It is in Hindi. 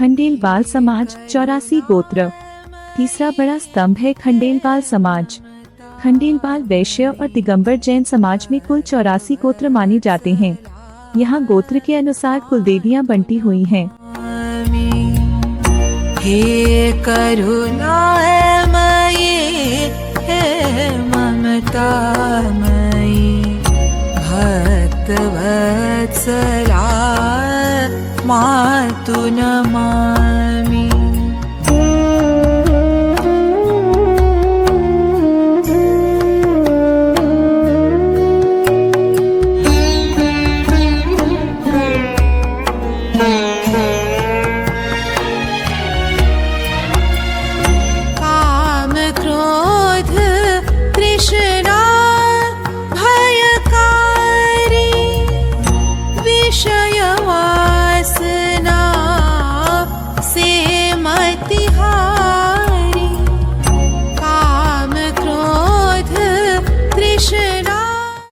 खंडेलवाल समाज 84 गोत्र। तीसरा बड़ा स्तंभ है खंडेलवाल समाज। खंडेलवाल वैश्य और दिगंबर जैन समाज में कुल 84 गोत्र माने जाते हैं। यहाँ गोत्र के अनुसार कुलदेवियाँ बंटी हुई हैं। हे करुणामयी, हे ममतामयी, भक्तवत्सला मातु नमामि। काम क्रोध तृष्णा भयकारी, विषय वासना से मतिहारी।